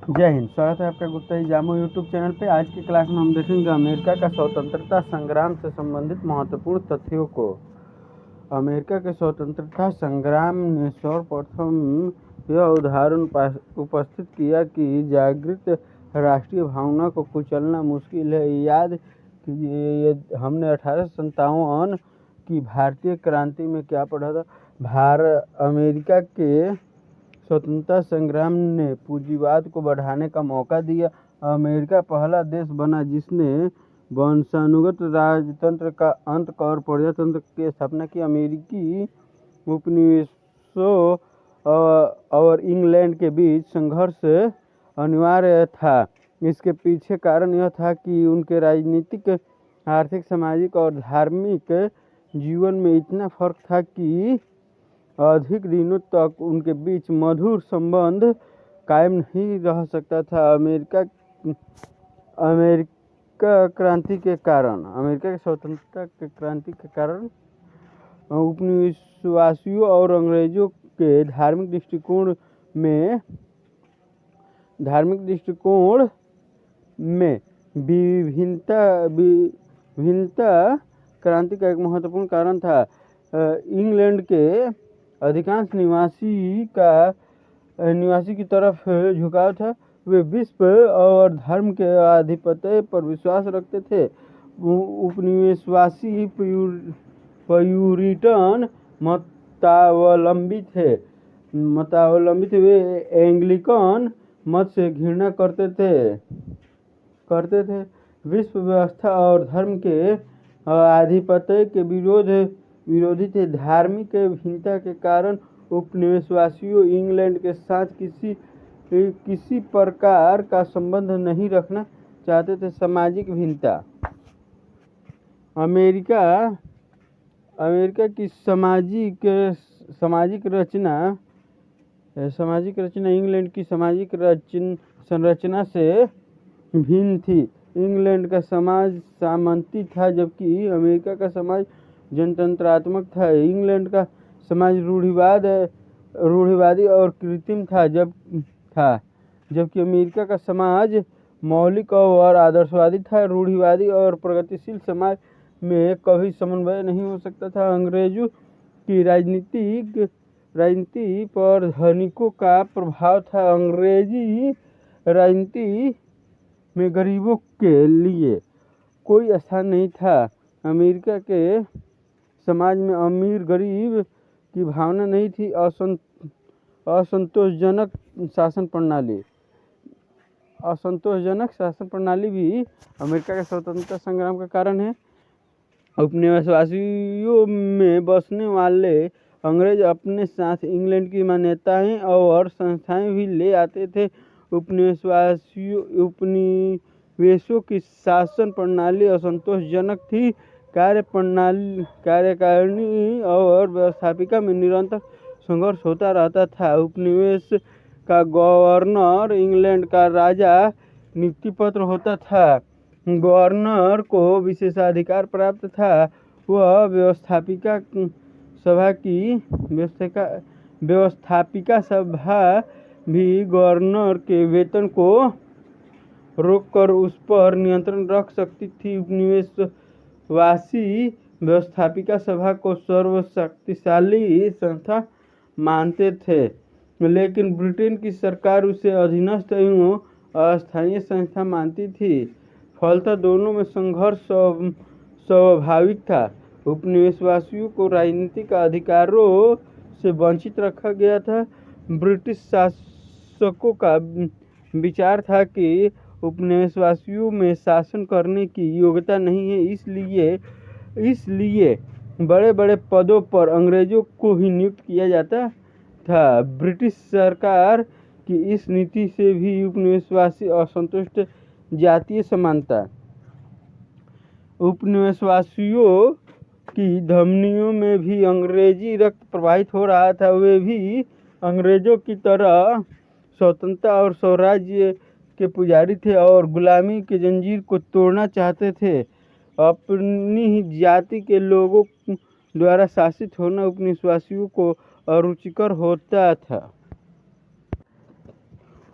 जय हिंद। स्वागत है आपका गुप्ता जी जामो यूट्यूब चैनल पे। आज की क्लास में हम देखेंगे अमेरिका का स्वतंत्रता संग्राम से संबंधित महत्वपूर्ण तथ्यों को। अमेरिका के स्वतंत्रता संग्राम ने सर्वप्रथम यह उदाहरण उपस्थित किया कि जागृत राष्ट्रीय भावना को कुचलना मुश्किल है। याद कीजिए, हमने 1857 की भारतीय क्रांति में क्या पढ़ा था। अमेरिका के स्वतंत्रता संग्राम ने पूंजीवाद को बढ़ाने का मौका दिया। अमेरिका पहला देश बना जिसने वंशानुगत राजतंत्र का अंत और प्रजातंत्र की स्थापना की। अमेरिकी उपनिवेशों और इंग्लैंड के बीच संघर्ष अनिवार्य था। इसके पीछे कारण यह था कि उनके राजनीतिक, आर्थिक, सामाजिक और धार्मिक जीवन में इतना फर्क था कि अधिक दिनों तक उनके बीच मधुर संबंध कायम नहीं रह सकता था। अमेरिका क्रांति के कारण, अमेरिका की स्वतंत्रता के क्रांति के कारण उपनिवेशवासियों और अंग्रेजों के धार्मिक दृष्टिकोण में विभिन्नता क्रांति का एक महत्वपूर्ण कारण था। इंग्लैंड के अधिकांश निवासी की तरफ झुकाव था। वे विश्व और धर्म के आधिपत्य पर विश्वास रखते थे। उपनिवेशवासी प्यूरिटन मतावलंबी थे। वे एंग्लिकन मत से घृणा करते थे। विश्व व्यवस्था और धर्म के आधिपत्य के विरोधी थे। धार्मिक भिन्नता के कारण उपनिवेशवासियों इंग्लैंड के साथ किसी प्रकार का संबंध नहीं रखना चाहते थे। सामाजिक भिन्नता, अमेरिका की सामाजिक रचना इंग्लैंड की सामाजिक संरचना से भिन्न थी। इंग्लैंड का समाज सामंती था जबकि अमेरिका का समाज जनतंत्रात्मक था। इंग्लैंड का समाज रूढ़िवादी और कृत्रिम था जबकि अमेरिका का समाज मौलिक और आदर्शवादी था। रूढ़िवादी और प्रगतिशील समाज में कभी समन्वय नहीं हो सकता था। अंग्रेजों की राजनीति पर धनिकों का प्रभाव था। अंग्रेजी राजनीति में गरीबों के लिए कोई स्थान नहीं था। अमेरिका के समाज में अमीर गरीब की भावना नहीं थी। असंतोषजनक शासन प्रणाली भी अमेरिका के स्वतंत्रता संग्राम का कारण है। उपनिवेशवासियों में बसने वाले अंग्रेज अपने साथ इंग्लैंड की मान्यताएं और संस्थाएं भी ले आते थे। उपनिवेशों की शासन प्रणाली असंतोषजनक थी। कार्यकारिणी और व्यवस्थापिका में निरंतर संघर्ष होता रहता था। उपनिवेश का गवर्नर इंग्लैंड का राजा नियुक्ति पत्र होता था। गवर्नर को विशेषाधिकार प्राप्त था। वह व्यवस्थापिका सभा भी गवर्नर के वेतन को रोककर उस पर नियंत्रण रख सकती थी। उपनिवेशवासी व्यवस्थापिका सभा को सर्वशक्तिशाली संस्था मानते थे, लेकिन ब्रिटेन की सरकार उसे अधीनस्थ एवं अस्थायी संस्था मानती थी। फलतः दोनों में संघर्ष स्वाभाविक था। उपनिवेशवासियों को राजनीतिक अधिकारों से वंचित रखा गया था। ब्रिटिश शासकों का विचार था कि उपनिवेशवासियों में शासन करने की योग्यता नहीं है, इसलिए बड़े बड़े पदों पर अंग्रेजों को ही नियुक्त किया जाता था। ब्रिटिश सरकार की इस नीति से भी उपनिवेशवासी असंतुष्ट। जातीय समानता, उपनिवेशवासियों की धमनियों में भी अंग्रेजी रक्त प्रवाहित हो रहा था। वे भी अंग्रेजों की तरह स्वतंत्रता और स्वराज्य के पुजारी थे और गुलामी के जंजीर को तोड़ना चाहते थे। अपनी ही जाति के लोगों द्वारा शासित होना उपनिवेशवासियों को अरुचिकर होता था।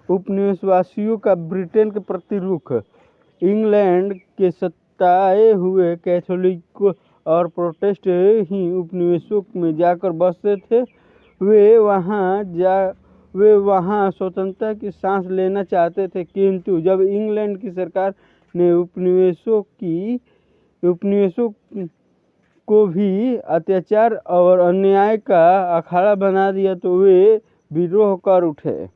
उपनिवेशवासियों का ब्रिटेन के प्रति रुख। इंग्लैंड के सताए हुए कैथोलिक और प्रोटेस्टेंट ही उपनिवेशों में जाकर बसते थे। वे वहाँ स्वतंत्रता की सांस लेना चाहते थे, किंतु जब इंग्लैंड की सरकार ने उपनिवेशों को भी अत्याचार और अन्याय का अखाड़ा बना दिया तो वे विद्रोह कर उठे।